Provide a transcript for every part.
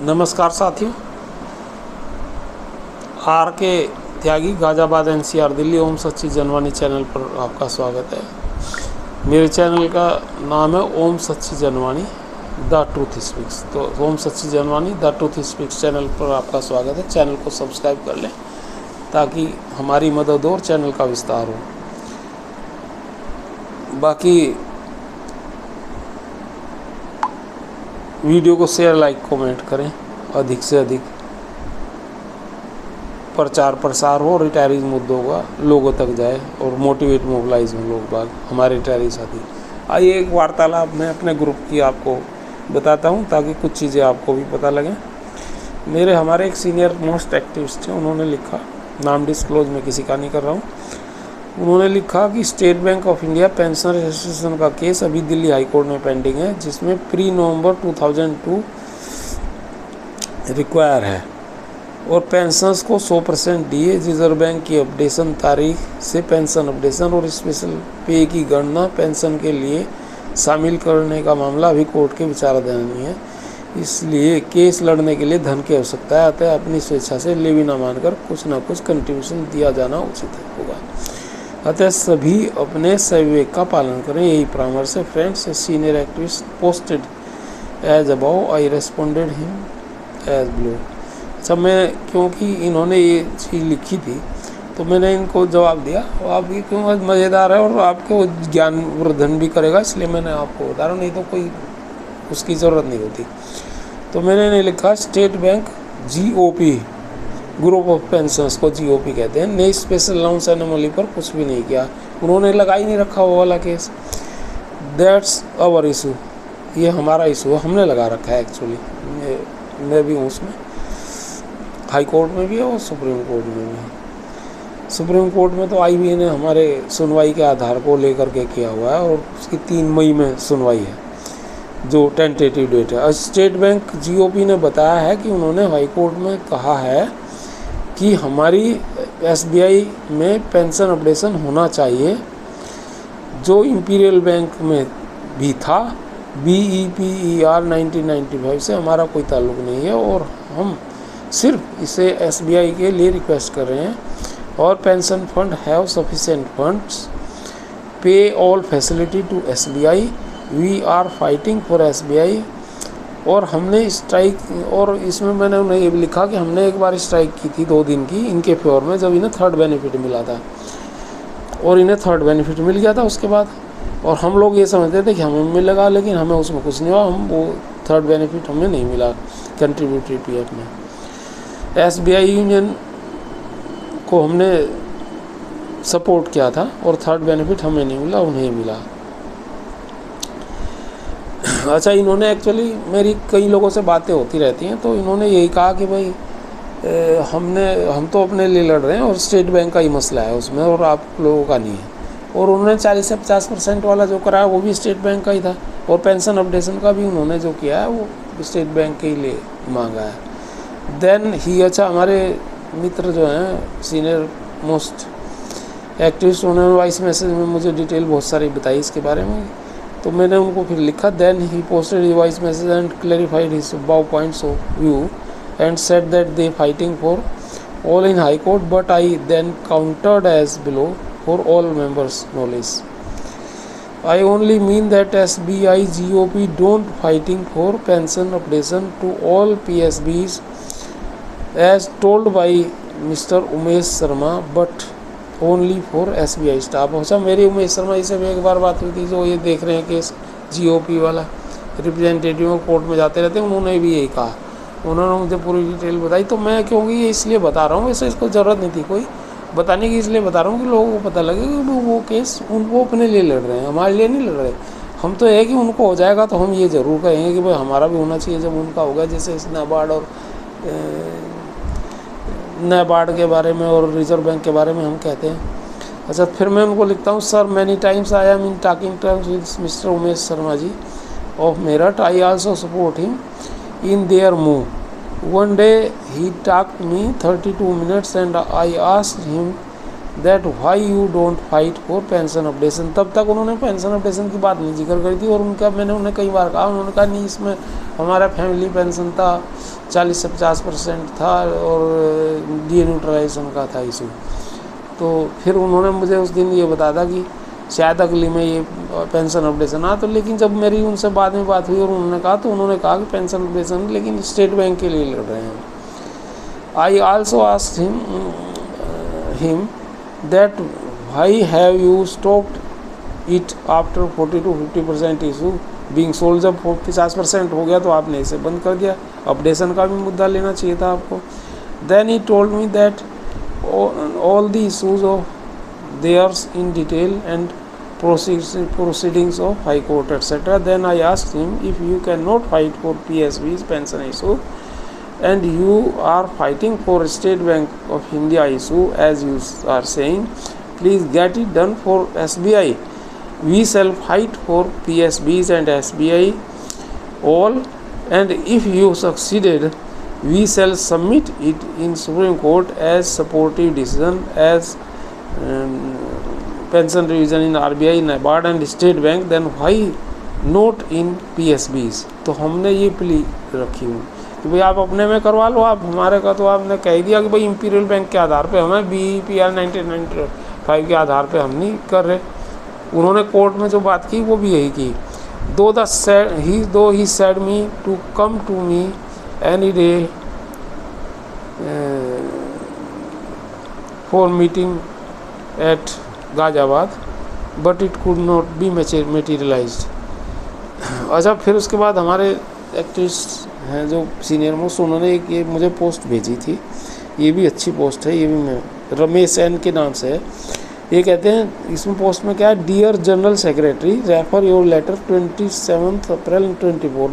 नमस्कार साथियों, आर के त्यागी गाज़ियाबाद NCR दिल्ली ओम सच्ची जनवाणी चैनल पर आपका स्वागत है। मेरे चैनल का नाम है ओम सच्ची जनवाणी द ट्रूथ स्पीक्स। तो ओम सच्ची Janwani the truth speaks channel पर आपका स्वागत है। चैनल को सब्सक्राइब कर लें ताकि हमारी मदद और चैनल का विस्तार हो। बाकी वीडियो को शेयर, लाइक, कमेंट करें, अधिक से अधिक प्रचार प्रसार हो, रिटायरीज मुद्दों का लोगों तक जाए और मोटिवेट मोबिलाइज हो लोग बाग, हमारे रिटायरी साथी। आइए एक वार्तालाप मैं अपने ग्रुप की आपको बताता हूं ताकि कुछ चीज़ें आपको भी पता लगें। हमारे एक सीनियर मोस्ट एक्टिविस्ट हैं, उन्होंने लिखा, नाम डिस्क्लोज मैं किसी का नहीं कर रहा हूँ, उन्होंने लिखा कि state bank of India pension registration का केस अभी दिल्ली हाई कोर्ट में पेंडिंग है, जिसमें प्री नवंबर 2002 रिक्वायर है और पेंशन्स को 100% दिए। रिजर्व बैंक की अपडेशन तारीख से पेंशन अपडेशन और स्पेशल पे की गणना पेंशन के लिए शामिल करने का मामला अभी कोर्ट के विचाराधीन है, इसलिए केस लड़ने के लिए धन की आवश्यकता है। अतः अपनी स्वेच्छा से लेवी न मानकर कुछ न कुछ कंट्रीब्यूशन दिया जाना उचित होगा। अतः सभी अपने विवेक का पालन करें, यही परामर्श है। Friends, senior activist posted as above, I responded him as below. अच्छा, मैं क्योंकि इन्होंने ये चीज़ लिखी थी तो मैंने इनको जवाब दिया। आप ये क्यों मज़ेदार है और आपको ज्ञान वर्धन भी करेगा, इसलिए मैंने आपको बता रहा हूँ, नहीं तो कोई उसकी ज़रूरत नहीं होती। तो मैंने इन्हें लिखा, state bank GOP group of pensions को GOP कहते हैं, ने स्पेशल अलाउंस एनोमली पर कुछ भी नहीं किया। उन्होंने लगा ही नहीं रखा वो वाला केस। दैट्स आवर इशू, ये हमारा इशू है, हमने लगा रखा है एक्चुअली। मैं भी हूँ उसमें, हाई कोर्ट में भी है और सुप्रीम कोर्ट में भी है। सुप्रीम कोर्ट में तो IBA ने हमारे सुनवाई के आधार को लेकर के किया हुआ है और उसकी 3 मई में सुनवाई है, जो टेंटेटिव डेट है। स्टेट बैंक GOP ने बताया है कि उन्होंने हाई कोर्ट में कहा है कि हमारी SBI में पेंशन अपडेशन होना चाहिए, जो इंपीरियल बैंक में भी था। BEPER 1995 से हमारा कोई ताल्लुक नहीं है और हम सिर्फ इसे SBI के लिए रिक्वेस्ट कर रहे हैं। और pension fund have sufficient funds, pay all facility to SBI, we are fighting for SBI। और हमने स्ट्राइक, और इसमें मैंने उन्हें ये भी लिखा कि हमने एक बार स्ट्राइक की थी 2 दिन की इनके फेवर में, जब इन्हें 3rd बेनिफिट मिला था और इन्हें 3rd बेनिफिट मिल गया था उसके बाद। और हम लोग ये समझते थे कि हमें मिलेगा, लेकिन हमें उसमें कुछ नहीं हुआ, हम वो 3rd बेनिफिट हमें नहीं मिला कंट्रीब्यूटरी PF में। SBI यूनियन को हमने सपोर्ट किया था और 3rd बेनिफिट हमें नहीं मिला, उन्हें मिला। अच्छा, इन्होंने एक्चुअली, मेरी कई लोगों से बातें होती रहती हैं, तो इन्होंने यही कहा कि भाई हम तो अपने लिए लड़ रहे हैं और स्टेट बैंक का ही मसला है उसमें और आप लोगों का नहीं है। और उन्होंने 40 से 50% वाला जो कराया वो भी स्टेट बैंक का ही था और पेंशन अपडेशन का भी उन्होंने जो किया है वो स्टेट बैंक के ही लिए मांगा है। देन ही, अच्छा, हमारे मित्र जो हैं सीनियर मोस्ट एक्टिविस्ट, उन्होंने वॉइस मैसेज में मुझे डिटेल बहुत सारी बताई इसके बारे में, तो मैंने उनको फिर लिखा। Then he posted his voice message and clarified his about points of view and said that they fighting for all in high court, but I then countered as below for all members' knowledge. I only mean that SBI GOP don't fighting for pension updation to all PSBs as told by Mr. Umesh Sharma, but only for SBI staff. अच्छा, मेरी उमेश शर्मा जी से भी एक बार बात हुई थी, जो ये देख रहे हैं केस GOP वाला, रिप्रेजेंटेटिव कोर्ट में जाते रहते हैं, उन्होंने भी यही कहा, उन्होंने मुझे पूरी डिटेल बताई। तो मैं क्योंकि ये इसलिए बता रहा हूँ, वैसे इसको ज़रूरत नहीं थी कोई बताने की, इसलिए बता रहा हूँ कि लोगों को पता लगे कि वो केस वो अपने लिए लड़ रहे हैं, हमारे लिए नहीं लड़ रहे। हम तो है कि उनको हो जाएगा तो हम ये ज़रूर कहेंगे कि भाई हमारा भी होना चाहिए जब उनका होगा, जैसे इस नाबार्ड और नाबार्ड के बारे में और रिजर्व बैंक के बारे में हम कहते हैं। अच्छा, फिर मैं उनको लिखता हूँ, sir many times I am in talking terms with mister Umesh Sharma ji of Meerut, I also support him in their move. One day he talked me 32 minutes and I asked him that why you don't fight for pension updation। तब तक उन्होंने pension updation की बात नहीं जिक्र करी थी और मैंने उन्हें कई बार कहा, उन्होंने कहा नहीं, इसमें हमारा फैमिली पेंशन था 40 से 50% था और डी न्यूट्रलाइजेशन का था इशू। तो फिर उन्होंने मुझे उस दिन ये बताया था कि शायद अगली में ये पेंशन अपडेशन तो लेकिन जब मेरी उनसे बाद में बात हुई और उन्होंने कहा कि पेंशन अपडेशन लेकिन स्टेट बैंक के लिए लड़ रहे हैं। I also asked him that why have you stopped it after 40 to 50% issue being sold. जब 50% हो गया तो आपने इसे बंद कर दिया। अपडेशन का भी मुद्दा लेना चाहिए था आपको। Then he told me that all the issues of theirs in detail and proceedings of High Court etc. Then I asked him, if you cannot fight for PSB's pension issue and you are fighting for State Bank of India issue as you are saying, please get it done for SBI. We shall fight for PSBs and SBI all, and if you succeeded, we shall submit it in Supreme Court as supportive decision as pension revision in RBI, NABARD and State Bank, then why not in PSBs। तो हमने ये plea रखी हुई कि भाई आप अपने में करवा लो, आप हमारे का तो आपने कह दिया कि भाई इंपीरियल बैंक के आधार पे हमें BEPR 1995 के आधार पे हम नहीं कर रहे। उन्होंने कोर्ट में जो बात की वो भी यही की। Though he said me to come to me any day for meeting at Ghaziabad, but it could not be materialized। अच्छा, फिर उसके बाद हमारे एक्टिविस्ट हैं जो सीनियर मोस्ट, उन्होंने एक ये मुझे पोस्ट भेजी थी, ये भी अच्छी पोस्ट है, ये भी मैं रमेश एन के नाम से है। ये कहते हैं इसमें पोस्ट में क्या है, dear general secretary refer your letter 27 April 24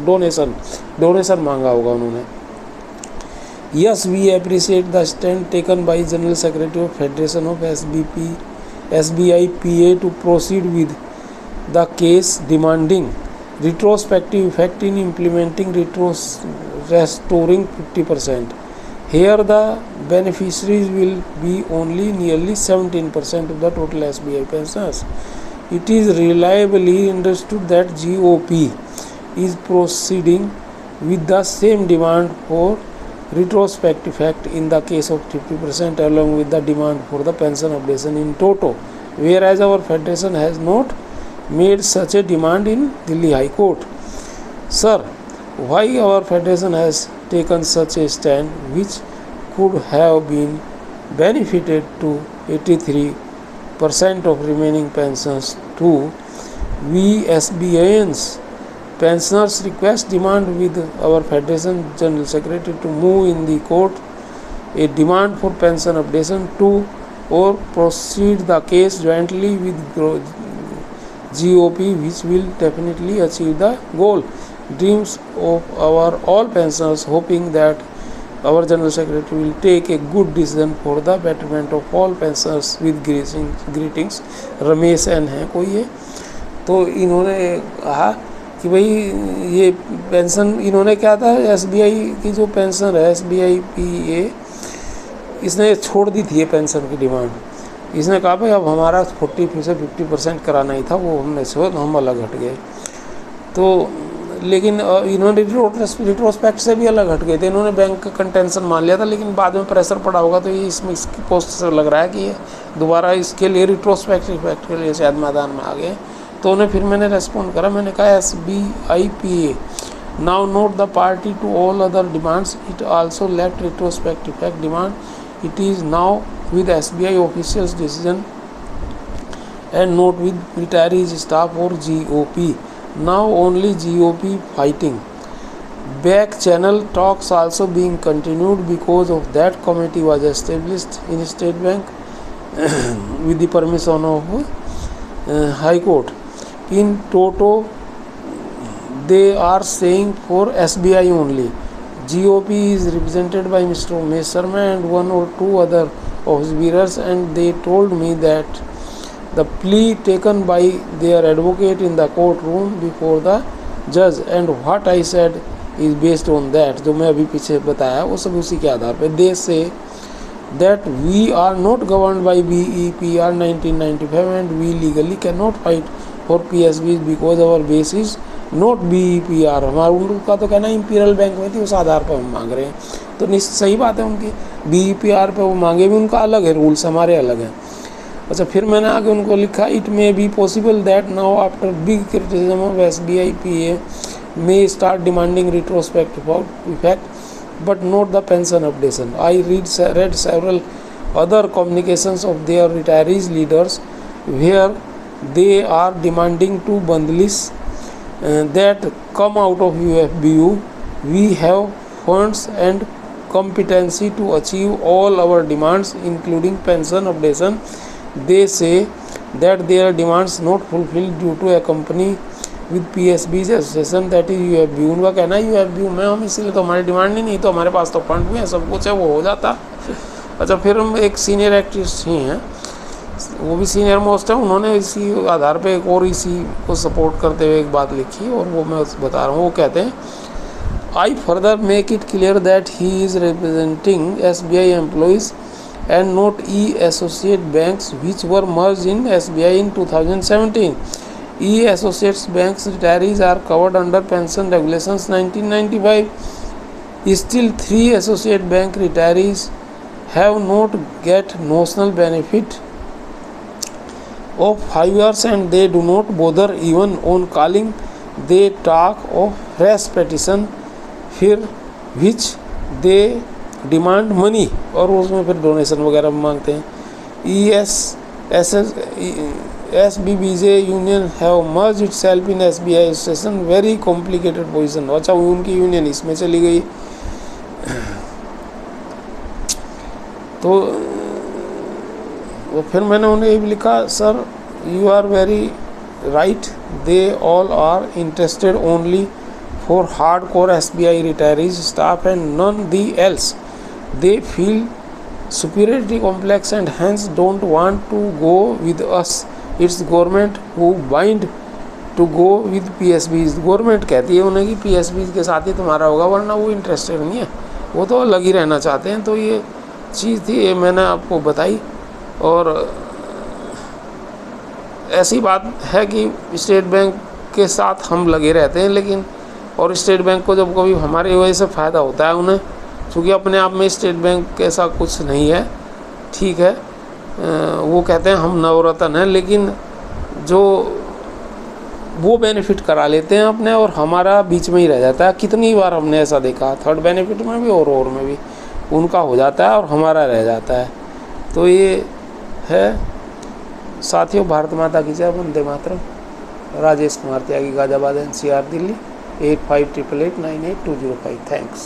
donation मांगा होगा उन्होंने। Yes we appreciate the stand taken by general secretary of federation of SBI PA to proceed with the case demanding retrospective effect in implementing restoring 50%. Here the beneficiaries will be only nearly 17% of the total SBI pensioners. It is reliably understood that GOP is proceeding with the same demand for retrospective effect in the case of 50% along with the demand for the pension updation in toto, whereas our federation has not made such a demand in Delhi High Court. Sir, why our federation has taken such a stand which could have been benefited to 83% of remaining pensions to we SBIans? Pensioners request demand with our federation general secretary to move in the court a demand for pension updation to or proceed the case jointly with GOP, which will definitely achieve the goal. Dreams of our all pensioners, hoping that our general secretary will take a good decision for the betterment of all pensioners with greetings। Ramesh N है कोई है। तो इन्होंने कहा कि भाई ये pension, इन्होंने क्या था, SBI की जो पेंशन है SBI PA, इसने छोड़ दी थी ये पेंशन की डिमांड। इसने कहा भाई अब हमारा 40 से 50% कराना ही था, वो हमने छोड़, हम अलग हट गए। तो लेकिन इन्होंने रिट्रोस्पेक्ट से भी अलग हट गए थे, इन्होंने बैंक का कंटेंशन मान लिया था, लेकिन बाद में प्रेशर पड़ा होगा तो ये इसमें इसकी पोस्ट से लग रहा है कि ये दोबारा इसके लिए रिट्रोस्पेक्ट इफेक्ट के लिए शायद मैदान में आ गए। तो उन्हें फिर मैंने रेस्पॉन्ड करा, मैंने कहा SBI PA now note the party to all other demands, it also left retrospect effect demand, it is now with SBI officials decision and not with retirees staff or GOP. Now only GOP fighting. Back channel talks also being continued because of that committee was established in State Bank with the permission of High Court. In toto, they are saying for SBI only. GOP is represented by Mr. Umesh Sharma and one or two other officers, and they told me that the plea taken by their advocate in the courtroom before the judge and what I said is based on that, जो मैं अभी पीछे बताया वो सब उसी के आधार पे। They say that we are not governed by BEPR 1995 and we legally cannot fight for PSBs because our base is note BEPR। हमारा उनका तो कहना इंपीरियल बैंक में थी, उस आधार पर हम मांग रहे हैं। तो निश्चित सही बात है उनकी, BEPR पे वो मांगे भी, उनका अलग है रूल्स, हमारे अलग हैं। अच्छा, फिर मैंने आगे उनको लिखा, it may be possible that now after big criticism of SBI PA may start demanding retrospective effect, but not the pension updation. I read several other communications of their retirees leaders where they are demanding to bundles that come out of UFBU. We have funds and competency to achieve all our demands, including pension updation. They say that their demands not fulfilled due to a company with PSB's association, that is UFBU। उनका कहना है UFBU में हम, इसीलिए तो हमारी demand ही नहीं, तो हमारे पास तो फंड भी है, सब कुछ है, वो हो जाता। अच्छा, फिर हम एक सीनियर एक्टिविस्ट ही हैं, वो भी सीनियर मोस्ट है, उन्होंने इसी आधार पे एक और इसी को सपोर्ट करते हुए एक बात लिखी, और वो मैं बता रहा हूँ। वो कहते हैं, I further make it clear that he is representing SBI employees and not E-associate banks which were merged in SBI in 2017. E-associates banks retirees are covered under pension regulations 1995. Still 3 associate bank retirees have not get notional benefit of 5 years and they do not bother even on calling. They talk of fresh petition फिर which they demand money, और उसमें फिर donation वगैरह मांगते हैं। SBBJ union have merge it self in SBI association, very complicated position. अच्छा, उनकी union इसमें चली गई। तो फिर मैंने उन्हें ये भी लिखा, sir you are very right, they all are interested only for hardcore SBI retirees staff and none the else. They feel superiority complex and hence don't want to go with us. It's government who bind to go with PSBs. Government कहती है उन्हें कि PSBs के साथ ही तुम्हारा होगा, वरना वो इंटरेस्टेड नहीं है, वो तो अलग ही रहना चाहते हैं। तो ये चीज़ थी, ये मैंने आपको बताई। और ऐसी बात है कि स्टेट बैंक के साथ हम लगे रहते हैं, लेकिन और स्टेट बैंक को जब कभी हमारी वजह से फ़ायदा होता है उन्हें, क्योंकि अपने आप में स्टेट बैंक ऐसा कुछ नहीं है, ठीक है। वो कहते हैं हम नवरत्न हैं, लेकिन जो वो बेनिफिट करा लेते हैं अपने, और हमारा बीच में ही रह जाता है। कितनी बार हमने ऐसा देखा, थर्ड बेनिफिट में भी और में भी उनका हो जाता है और हमारा रह जाता है। तो ये है साथियों। भारत माता की जय, वंदे मातरम। राजेश कुमार त्यागी, गाजियाबाद NCR, दिल्ली 8588898205। थैंक्स।